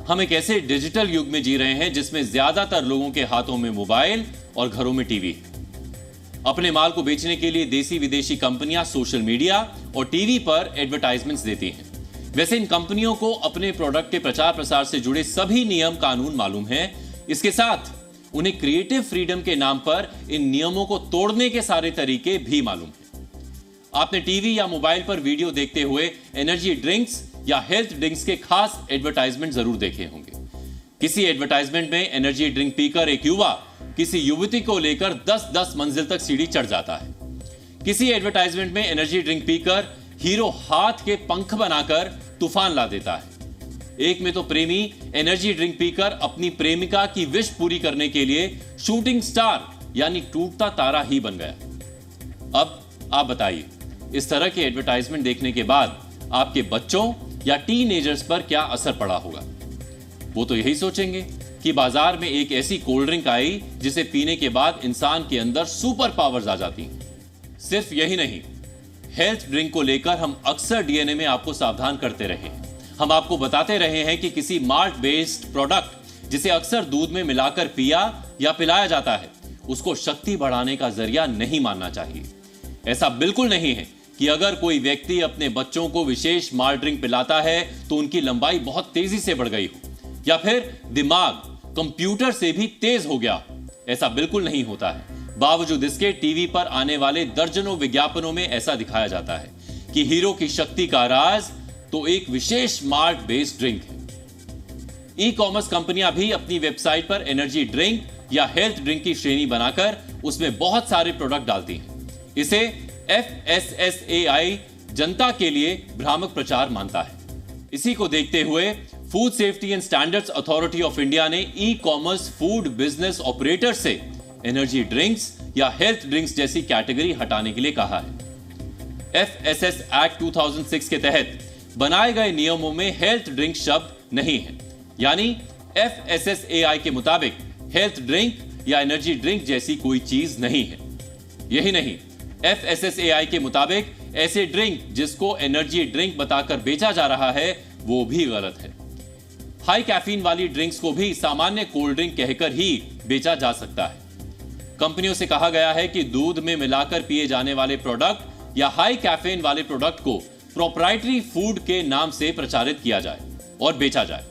हम एक ऐसे डिजिटल युग में जी रहे हैं जिसमें ज्यादातर लोगों के हाथों में मोबाइल और घरों में टीवी है। अपने माल को बेचने के लिए देसी विदेशी कंपनियां सोशल मीडिया और टीवी पर एडवर्टाइजमेंट्स देती हैं। वैसे इन कंपनियों को अपने प्रोडक्ट के प्रचार प्रसार से जुड़े सभी नियम कानून मालूम हैं। इसके साथ उन्हें क्रिएटिव फ्रीडम के नाम पर इन नियमों को तोड़ने के सारे तरीके भी मालूम हैं। आपने टीवी या मोबाइल पर वीडियो देखते हुए एनर्जी ड्रिंक्स या हेल्थ ड्रिंक्स के खास एडवर्टाइजमेंट जरूर देखे होंगे। किसी एडवर्टाइजमेंट में एनर्जी ड्रिंक पीकर एक युवा किसी युवती को लेकर 10-10 मंजिल तक सीढ़ी चढ़ जाता है। किसी एडवर्टाइजमेंट में एनर्जी ड्रिंक पीकर हीरो हाथ के पंख बनाकर तूफान ला देता है। एक में तो प्रेमी एनर्जी ड्रिंक पीकर अपनी प्रेमिका की विश पूरी करने के लिए शूटिंग स्टार यानी टूटता तारा ही बन गया। अब आप बताइए, इस तरह के एडवर्टाइजमेंट देखने के बाद आपके बच्चों या टीनेजर्स पर क्या असर पड़ा होगा? वो तो यही सोचेंगे कि बाजार में एक ऐसी कोल्ड ड्रिंक आई जिसे पीने के बाद इंसान के अंदर सुपर पावर्स आ जाती हैं। सिर्फ यही नहीं, हेल्थ ड्रिंक को लेकर हम अक्सर डीएनए में आपको सावधान करते रहे हैं। हम आपको बताते रहे हैं कि किसी माल्ट बेस्ड प्रोडक्ट जिसे अक्सर दूध में मिलाकर पिया या पिलाया जाता है, उसको शक्ति बढ़ाने का जरिया नहीं मानना चाहिए। ऐसा बिल्कुल नहीं है कि अगर कोई व्यक्ति अपने बच्चों को विशेष माल्ट ड्रिंक पिलाता है तो उनकी लंबाई बहुत तेजी से बढ़ गई हो या फिर दिमाग कंप्यूटर से भी तेज हो गया। ऐसा बिल्कुल नहीं होता है। बावजूद इसके टीवी पर आने वाले दर्जनों विज्ञापनों में ऐसा दिखाया जाता है कि हीरो की शक्ति का राज तो एक विशेष माल्ट बेस्ड ड्रिंक है। ई कॉमर्स कंपनियां भी अपनी वेबसाइट पर एनर्जी ड्रिंक या हेल्थ ड्रिंक की श्रेणी बनाकर उसमें बहुत सारे प्रोडक्ट डालती हैं। इसे FSSAI जनता के लिए भ्रामक प्रचार मानता है। इसी को देखते हुए Food Safety and Standards Authority of India ने e commerce food business operator से एनर्जी ड्रिंक्स या हेल्थ ड्रिंक्स जैसी कैटेगरी हटाने के लिए कहा है। FSS एक्ट 2006 के तहत बनाए गए नियमों में हेल्थ ड्रिंक शब्द नहीं है, यानी FSSAI के मुताबिक हेल्थ ड्रिंक या एनर्जी ड्रिंक जैसी कोई चीज नहीं है। यही नहीं, FSSAI के मुताबिक ऐसे ड्रिंक जिसको एनर्जी ड्रिंक बताकर बेचा जा रहा है वो भी गलत है। हाई कैफीन वाली ड्रिंक्स को भी सामान्य कोल्ड ड्रिंक कहकर ही बेचा जा सकता है। कंपनियों से कहा गया है कि दूध में मिलाकर पिए जाने वाले प्रोडक्ट या हाई कैफीन वाले प्रोडक्ट को प्रोप्राइटरी फूड के नाम से प्रचारित किया जाए और बेचा जाए।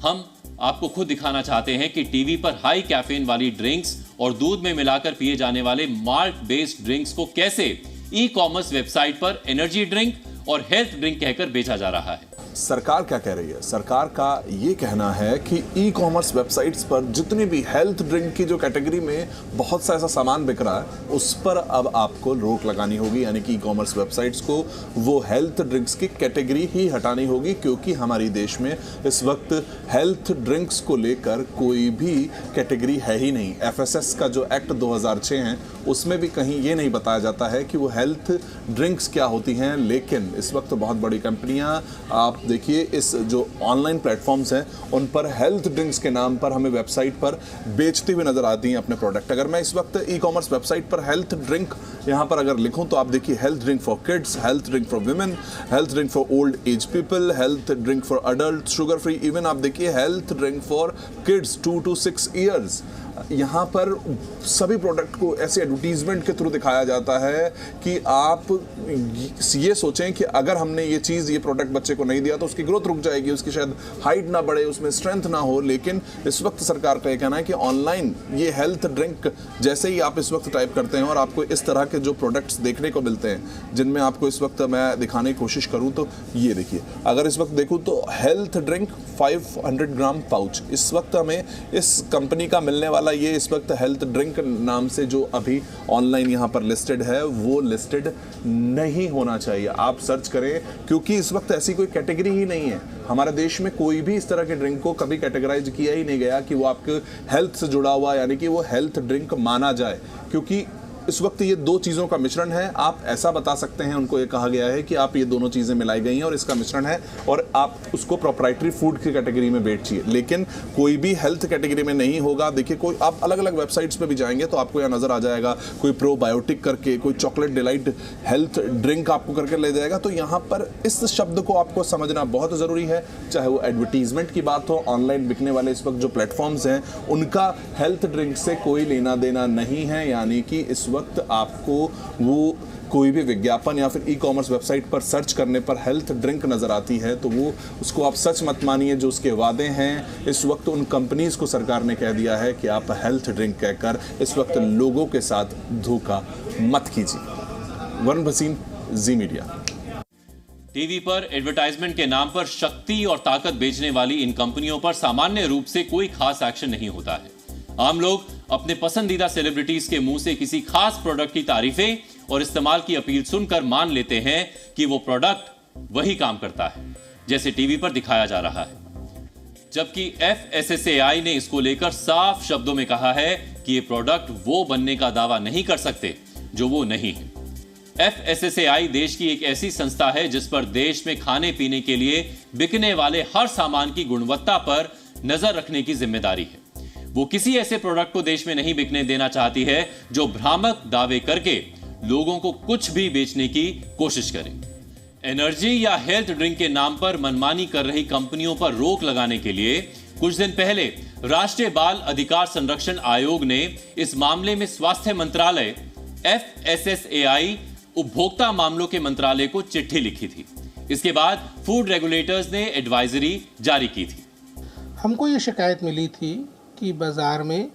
हम आपको खुद दिखाना चाहते हैं कि टीवी पर हाई कैफीन वाली ड्रिंक्स और दूध में मिलाकर पिए जाने वाले माल्ट बेस्ड ड्रिंक्स को कैसे ई कॉमर्स वेबसाइट पर एनर्जी ड्रिंक और हेल्थ ड्रिंक कहकर बेचा जा रहा है। सरकार क्या कह रही है? सरकार का ये कहना है कि ई कॉमर्स वेबसाइट्स पर जितनी भी हेल्थ ड्रिंक की जो कैटेगरी में बहुत सा ऐसा सामान बिक रहा है उस पर अब आपको रोक लगानी होगी, यानी कि ई कॉमर्स वेबसाइट्स को वो हेल्थ ड्रिंक्स की कैटेगरी ही हटानी होगी, क्योंकि हमारे देश में इस वक्त हेल्थ ड्रिंक्स को लेकर कोई भी कैटेगरी है ही नहीं। FSS का जो एक्ट 2006 है उसमें भी कहीं ये नहीं बताया जाता है कि वो हेल्थ ड्रिंक्स क्या होती हैं। लेकिन इस वक्त बहुत बड़ी कंपनियां, आप देखिए इस जो ऑनलाइन प्लेटफॉर्म्स हैं उन पर हेल्थ ड्रिंक्स के नाम पर हमें वेबसाइट पर बेचती हुई नजर आती हैं अपने प्रोडक्ट। अगर मैं इस वक्त ई कॉमर्स वेबसाइट पर हेल्थ ड्रिंक यहाँ पर अगर लिखूँ तो आप देखिए health drink for kids, health drink for women, health drink for old age people, health drink for adult, sugar free, even आप देखिए health drink for kids 2 to 6 years। यहाँ पर सभी प्रोडक्ट को ऐसे एडवर्टीजमेंट के थ्रू दिखाया जाता है कि आप ये सोचें कि अगर हमने ये चीज़, ये प्रोडक्ट बच्चे को नहीं दिया तो उसकी ग्रोथ रुक जाएगी, उसकी शायद हाइट ना बढ़े, उसमें स्ट्रेंथ ना हो। लेकिन इस वक्त सरकार का ये कहना है कि ऑनलाइन ये हेल्थ ड्रिंक जैसे ही आप इस वक्त टाइप करते हैं और आपको इस तरह के जो प्रोडक्ट्स देखने को मिलते हैं, जिनमें आपको इस वक्त मैं दिखाने की कोशिश करूँ तो ये देखिए, अगर इस वक्त देखूँ तो हेल्थ ड्रिंक 500 ग्राम पाउच, इस वक्त हमें इस कंपनी का मिलने वाला ये इस वक्त हेल्थ ड्रिंक नाम से जो अभी ऑनलाइन यहाँ पर लिस्टेड है वो लिस्टेड नहीं होना चाहिए। आप सर्च करें, क्योंकि इस वक्त ऐसी कोई कैटेगरी ही नहीं है। हमारे देश में कोई भी इस तरह के ड्रिंक को कभी कैटेगराइज किया ही नहीं गया कि वो आपके हेल्थ से जुड़ा हुआ, यानी कि वो हेल्थ ड्रिंक माना जाए। क्योंकि इस वक्त ये दो चीज़ों का मिश्रण है। आप ऐसा बता सकते हैं, उनको ये कहा गया है कि आप ये दोनों चीज़ें मिलाई गई हैं और इसका मिश्रण है और आप उसको प्रोप्राइटरी फूड की कैटेगरी में बेचिए, लेकिन कोई भी हेल्थ कैटेगरी में नहीं होगा। देखिए, कोई आप अलग अलग वेबसाइट्स पे भी जाएंगे तो आपको यहाँ नज़र आ जाएगा, कोई प्रोबायोटिक करके, कोई चॉकलेट डिलाइट हेल्थ ड्रिंक आपको करके ले जाएगा। तो यहाँ पर इस शब्द को आपको समझना बहुत ज़रूरी है, चाहे वो एडवर्टीजमेंट की बात हो, ऑनलाइन बिकने वाले इस वक्त जो प्लेटफॉर्म्स हैं उनका हेल्थ ड्रिंक से कोई लेना देना नहीं है। यानी कि इस वक्त आपको वो कोई भी विज्ञापन या फिर ई-कॉमर्स वेबसाइट पर सर्च करने पर हेल्थ ड्रिंक नज़र आती है तो वो उसको आप सच मत मानिए। जो उसके वादे हैं, इस वक्त उन कंपनीज़ को सरकार ने कह दिया है कि आप हेल्थ ड्रिंक कहकर इस वक्त लोगों के साथ धोखा मत कीजिए। वरुण भसीन, जी मीडिया। टीवी पर एडवर्टाइजमेंट के नाम पर शक्ति और ताकत बेचने वाली इन कंपनियों पर सामान्य रूप से कोई खास एक्शन नहीं होता है। आम लोग अपने पसंदीदा सेलिब्रिटीज के मुंह से किसी खास प्रोडक्ट की तारीफें और इस्तेमाल की अपील सुनकर मान लेते हैं कि वो प्रोडक्ट वही काम करता है जैसे टीवी पर दिखाया जा रहा है, जबकि FSSAI ने इसको लेकर साफ शब्दों में कहा है कि ये प्रोडक्ट वो बनने का दावा नहीं कर सकते जो वो नहीं है। FSSAI देश की एक ऐसी संस्था है जिस पर देश में खाने पीने के लिए बिकने वाले हर सामान की गुणवत्ता पर नजर रखने की जिम्मेदारी है। वो किसी ऐसे प्रोडक्ट को देश में नहीं बिकने देना चाहती है जो भ्रामक दावे करके लोगों को कुछ भी बेचने की कोशिश करे। एनर्जी या हेल्थ ड्रिंक के नाम पर मनमानी कर रही कंपनियों पर रोक लगाने के लिए कुछ दिन पहले राष्ट्रीय बाल अधिकार संरक्षण आयोग ने इस मामले में स्वास्थ्य मंत्रालय, FSSAI, उपभोक्ता मामलों के मंत्रालय को चिट्ठी लिखी थी। इसके बाद फूड रेगुलेटर्स ने एडवाइजरी जारी की थी। हमको ये शिकायत मिली थी कि बाज़ार में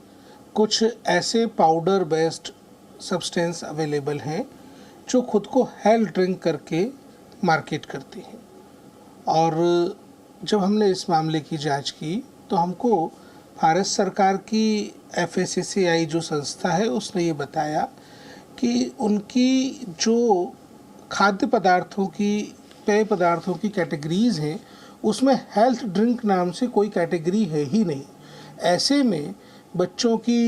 कुछ ऐसे पाउडर बेस्ड सब्सटेंस अवेलेबल हैं जो खुद को हेल्थ ड्रिंक करके मार्केट करती हैं, और जब हमने इस मामले की जांच की तो हमको भारत सरकार की FSSAI जो संस्था है उसने ये बताया कि उनकी जो खाद्य पदार्थों की, पेय पदार्थों की कैटेगरीज़ हैं उसमें हेल्थ ड्रिंक नाम से कोई कैटेगरी है ही नहीं। ऐसे में बच्चों की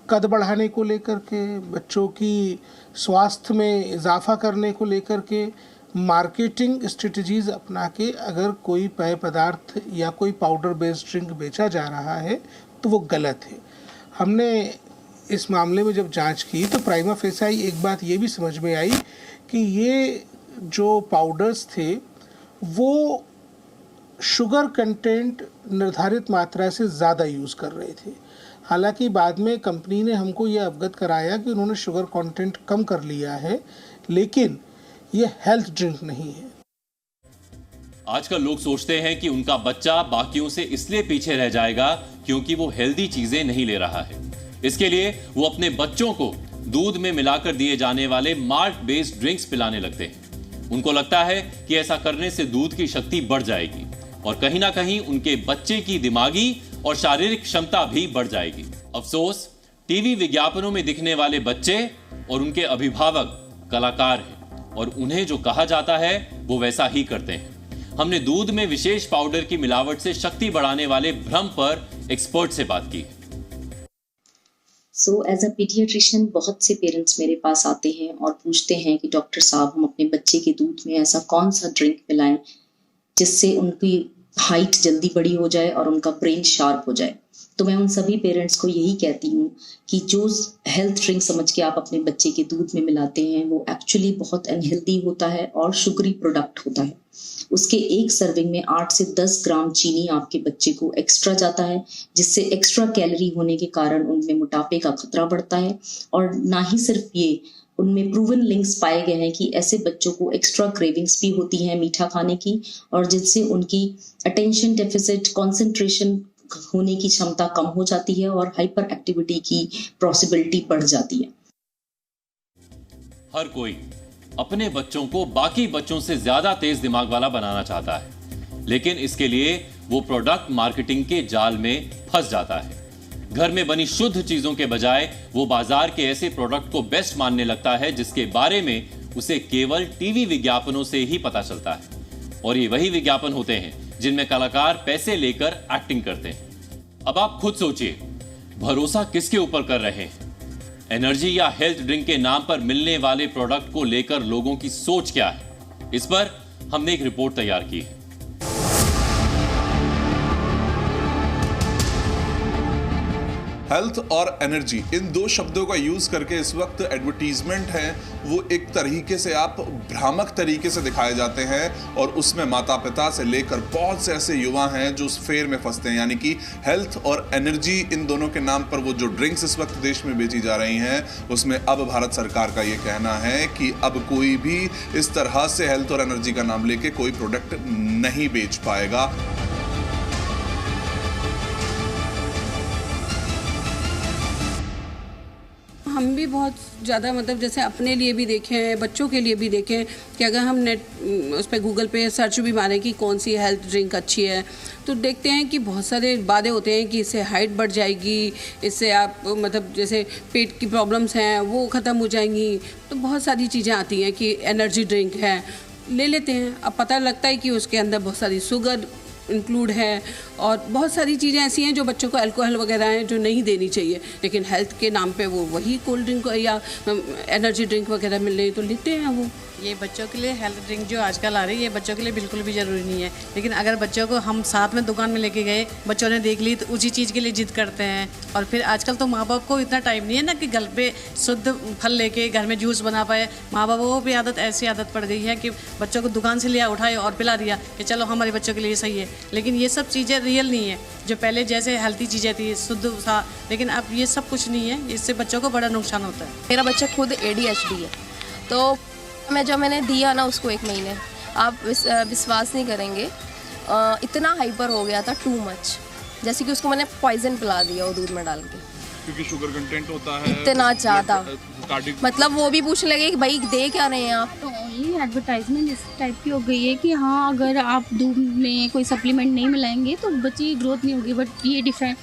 कद बढ़ाने को लेकर के, बच्चों की स्वास्थ्य में इजाफा करने को लेकर के मार्केटिंग स्ट्रेटजीज़ अपना के अगर कोई पेय पदार्थ या कोई पाउडर बेस्ड ड्रिंक बेचा जा रहा है तो वो गलत है। हमने इस मामले में जब जांच की तो प्राइमा फेसाई एक बात ये भी समझ में आई कि ये जो पाउडर्स थे वो शुगर कंटेंट निर्धारित मात्रा से ज़्यादा यूज़ कर रहे थे। हालांकि बाद में कंपनी ने हमको ये अवगत कराया कि उन्होंने शुगर कंटेंट कम कर लिया है, लेकिन ये हेल्थ ड्रिंक नहीं है। आजकल लोग सोचते हैं कि उनका बच्चा बाकियों से इसलिए पीछे रह जाएगा क्योंकि वो हेल्दी चीजें नहीं ले रहा है। इसके लिए वो अपने बच्चों को दूध में मिलाकर दिए जाने वाले माल्ट बेस्ड ड्रिंक्स पिलाने लगते हैं। उनको लगता है कि ऐसा करने से दूध की शक्ति बढ़ जाएगी और कहीं ना कहीं उनके बच्चे की दिमागी और शारीरिक क्षमता भी बढ़ जाएगी। अफसोस, टीवी विज्ञापनों में दिखने वाले बच्चे और उनके अभिभावक कलाकार हैं और उन्हें जो कहा जाता है वो वैसा ही करते हैं। हमने दूध में विशेष पाउडर की मिलावट से शक्ति बढ़ाने वाले भ्रम पर एक्सपर्ट से बात की। सो एज अ पीडियाट्रिशियन बहुत से पेरेंट्स मेरे पास आते हैं और पूछते हैं कि डॉक्टर साहब, हम अपने बच्चे के दूध में ऐसा कौन सा ड्रिंक पिलाएं जिससे उनकी हाइट जल्दी बड़ी हो जाए और उनका ब्रेन शार्प हो जाए। तो मैं उन सभी पेरेंट्स को यही कहती हूँ कि जो हेल्थ ड्रिंक समझ के आप अपने बच्चे के दूध में मिलाते हैं वो एक्चुअली बहुत अनहेल्दी होता है और शुगरी प्रोडक्ट होता है। उसके एक सर्विंग में 8 से 10 ग्राम चीनी आपके बच्चे को एक्स्ट्रा जाता है, जिससे एक्स्ट्रा कैलोरी होने के कारण उनमें मोटापे का खतरा बढ़ता है। और ना ही सिर्फ ये, उनमें प्रूवन लिंक्स पाए गए हैं कि ऐसे बच्चों को एक्स्ट्रा क्रेविंग्स भी होती हैं मीठा खाने की, और जिससे उनकी अटेंशन डेफिसिट, कंसंट्रेशन होने की क्षमता कम हो जाती है और हाइपर एक्टिविटी की पॉसिबिलिटी बढ़ जाती है। हर कोई अपने बच्चों को बाकी बच्चों से ज्यादा तेज दिमाग वाला बनाना चाहता है, लेकिन इसके लिए वो प्रोडक्ट मार्केटिंग के जाल में फंस जाता है। घर में बनी शुद्ध चीजों के बजाय वो बाजार के ऐसे प्रोडक्ट को बेस्ट मानने लगता है जिसके बारे में उसे केवल टीवी विज्ञापनों से ही पता चलता है। और ये वही विज्ञापन होते हैं जिनमें कलाकार पैसे लेकर एक्टिंग करते हैं। अब आप खुद सोचिए, भरोसा किसके ऊपर कर रहे हैं? एनर्जी या हेल्थ ड्रिंक के नाम पर मिलने वाले प्रोडक्ट को लेकर लोगों की सोच क्या है, इस पर हमने एक रिपोर्ट तैयार की है। हेल्थ और एनर्जी, इन दो शब्दों का यूज करके इस वक्त एडवर्टीजमेंट है वो एक तरीके से आप भ्रामक तरीके से दिखाए जाते हैं और उसमें माता पिता से लेकर बहुत से ऐसे युवा हैं जो उस फेर में फंसते हैं। यानी कि हेल्थ और एनर्जी, इन दोनों के नाम पर वो जो ड्रिंक्स इस वक्त देश में बेची जा रही हैं, उसमें अब भारत सरकार का ये कहना है कि अब कोई भी इस तरह से हेल्थ और एनर्जी का नाम लेके कोई प्रोडक्ट नहीं बेच पाएगा। हम भी बहुत ज़्यादा मतलब जैसे अपने लिए भी देखें, बच्चों के लिए भी देखें कि अगर हम नेट उस पर गूगल पे सर्च भी मारें कि कौन सी हेल्थ ड्रिंक अच्छी है, तो देखते हैं कि बहुत सारे वादे होते हैं कि इससे हाइट बढ़ जाएगी, इससे आप मतलब जैसे पेट की प्रॉब्लम्स हैं वो ख़त्म हो जाएंगी। तो बहुत सारी चीज़ें आती हैं कि एनर्जी ड्रिंक है, ले लेते हैं। अब पता लगता है कि उसके अंदर बहुत सारी शुगर इंक्लूड है और बहुत सारी चीज़ें ऐसी हैं जो बच्चों को अल्कोहल वगैरह हैं जो नहीं देनी चाहिए, लेकिन हेल्थ के नाम पे वो वही कोल्ड ड्रिंक या एनर्जी ड्रिंक वगैरह मिल रही तो लेते हैं वो। ये बच्चों के लिए हेल्थ ड्रिंक जो आजकल आ रही है, ये बच्चों के लिए बिल्कुल भी ज़रूरी नहीं है। लेकिन अगर बच्चों को हम साथ में दुकान में लेके गए, बच्चों ने देख ली तो उसी चीज़ के लिए जिद करते हैं। और फिर आजकल तो माँ बाप को इतना टाइम नहीं है ना कि घर पे शुद्ध फल लेके घर में जूस बना पाए। माँ बापों को भी ऐसी आदत पड़ गई है कि बच्चों को दुकान से लिया, उठाए और पिला दिया कि चलो हमारे बच्चों के लिए सही है। लेकिन ये सब चीज़ें रियल नहीं है। जो पहले जैसे हेल्थी चीज़ें थी, शुद्ध था, लेकिन अब ये सब कुछ नहीं है। इससे बच्चों को बड़ा नुकसान होता है। मेरा बच्चा खुद ADHD है, तो मैंने दिया ना उसको 1 महीने, आप विश्वास नहीं करेंगे, इतना हाइपर हो गया था, टू मच। जैसे कि उसको मैंने पॉइजन पिला दिया वो दूध में डाल के, क्योंकि शुगर कंटेंट होता है इतना ज़्यादा। मतलब वो भी पूछने लगे कि भाई दे क्या रहे हैं आप। तो ओनली एडवर्टाइजमेंट इस टाइप की हो गई है कि हाँ, अगर आप दूध में कोई सप्लीमेंट नहीं मिलाएंगे तो बच्चे की ग्रोथ नहीं होगी। बट ये डिफरेंट,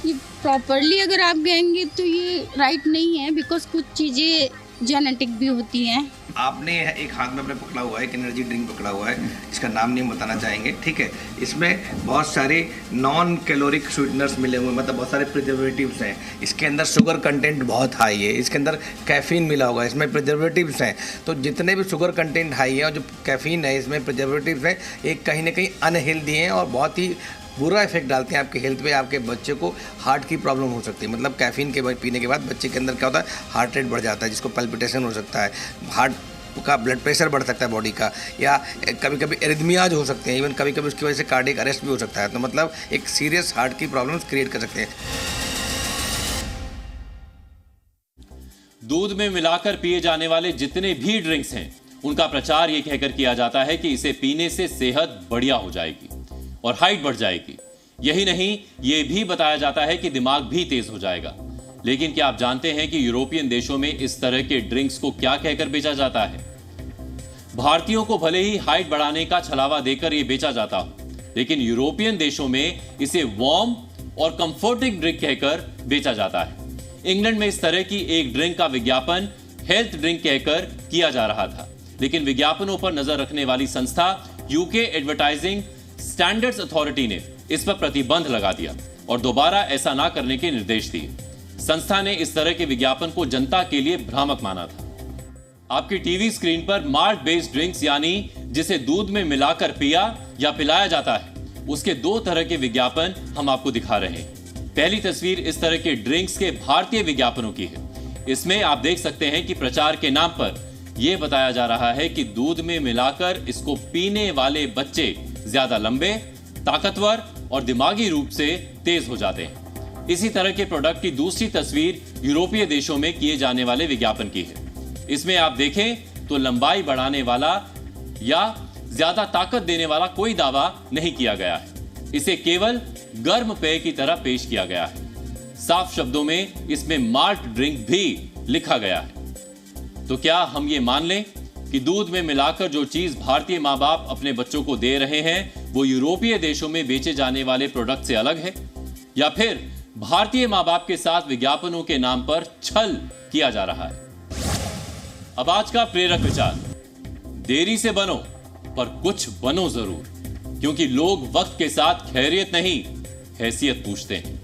ये प्रॉपरली अगर आप कहेंगे तो ये राइट नहीं है, बिकॉज कुछ चीज़ें जेनेटिक भी होती हैं। आपने एक हाथ में अपने पकड़ा हुआ है, एक एनर्जी ड्रिंक पकड़ा हुआ है, इसका नाम नहीं बताना चाहेंगे, ठीक है। इसमें बहुत सारे नॉन कैलोरिक स्वीटनर्स मिले हुए, मतलब बहुत सारे प्रिजर्वेटिव्स हैं। इसके अंदर शुगर कंटेंट बहुत हाई है, इसके अंदर कैफीन मिला हुआ है, इसमें प्रिजर्वेटिव्स हैं। तो जितने भी शुगर कंटेंट हाई है और जो कैफीन है, इसमें प्रिजर्वेटिव्स हैं, एक कहीं ना कहीं अनहेल्दी हैं और बहुत ही बुरा इफेक्ट डालते हैं आपके हेल्थ पे। आपके बच्चे को हार्ट की प्रॉब्लम हो सकती है। मतलब कैफीन के पीने के बाद बच्चे के अंदर क्या होता है, हार्ट रेट बढ़ जाता है, जिसको पल्पिटेशन हो सकता है, हार्ट का ब्लड प्रेशर बढ़ सकता है बॉडी का, या कभी कभी एरिथमियाज हो सकते हैं, इवन कभी कभी उसकी वजह से कार्डियक अरेस्ट भी हो सकता है। तो मतलब एक सीरियस हार्ट की प्रॉब्लम्स क्रिएट कर सकते हैं। दूध में मिलाकर पिए जाने वाले जितने भी ड्रिंक्स हैं, उनका प्रचार यह कहकर किया जाता है कि इसे पीने से सेहत बढ़िया हो जाएगी और हाइट बढ़ जाएगी। यही नहीं, यह भी बताया जाता है कि दिमाग भी तेज हो जाएगा। लेकिन क्या आप जानते हैं कि यूरोपियन देशों में इस तरह के ड्रिंक्स को क्या कहकर बेचा जाता है? भारतीयों को भले ही हाइट बढ़ाने का छलावा देकर यह बेचा जाता हो, लेकिन यूरोपियन देशों में इसे वार्म और कंफर्टिंग ड्रिंक कहकर बेचा जाता है। इंग्लैंड में इस तरह की एक ड्रिंक का विज्ञापन हेल्थ ड्रिंक कहकर किया जा रहा था, लेकिन विज्ञापनों पर नजर रखने वाली संस्था यूके एडवर्टाइजिंग स्टैंडर्ड्स अथॉरिटी ने इस पर प्रतिबंध लगा दिया और दोबारा ऐसा ना करने के निर्देश दिए। संस्था ने इस तरह के विज्ञापन को जनता के लिए भ्रामक माना था। आपकी टीवी स्क्रीन पर माल्ट बेस्ड ड्रिंक्स, यानी जिसे दूध में मिलाकर पिया या पिलाया जाता है, उसके 2 तरह के विज्ञापन हम आपको दिखा रहे हैं। पहली तस्वीर इस तरह के ड्रिंक्स के भारतीय विज्ञापनों की है। इसमें आप देख सकते हैं कि प्रचार के नाम पर यह बताया जा रहा है कि दूध में मिलाकर इसको पीने वाले बच्चे ज्यादा लंबे, ताकतवर और दिमागी रूप से तेज हो जाते हैं। इसी तरह के प्रोडक्ट की दूसरी तस्वीर यूरोपीय देशों में किए जाने वाले विज्ञापन की है। इसमें आप देखें तो लंबाई बढ़ाने वाला या ज्यादा ताकत देने वाला कोई दावा नहीं किया गया है। इसे केवल गर्म पेय की तरह पेश किया गया है। साफ शब्दों में इसमें माल्ट ड्रिंक भी लिखा गया है। तो क्या हम ये मान लें कि दूध में मिलाकर जो चीज भारतीय माँ बाप अपने बच्चों को दे रहे हैं वो यूरोपीय देशों में बेचे जाने वाले प्रोडक्ट से अलग है, या फिर भारतीय माँ बाप के साथ विज्ञापनों के नाम पर छल किया जा रहा है? अब आज का प्रेरक विचार, देरी से बनो पर कुछ बनो जरूर, क्योंकि लोग वक्त के साथ खैरियत नहीं, हैसियत पूछते हैं।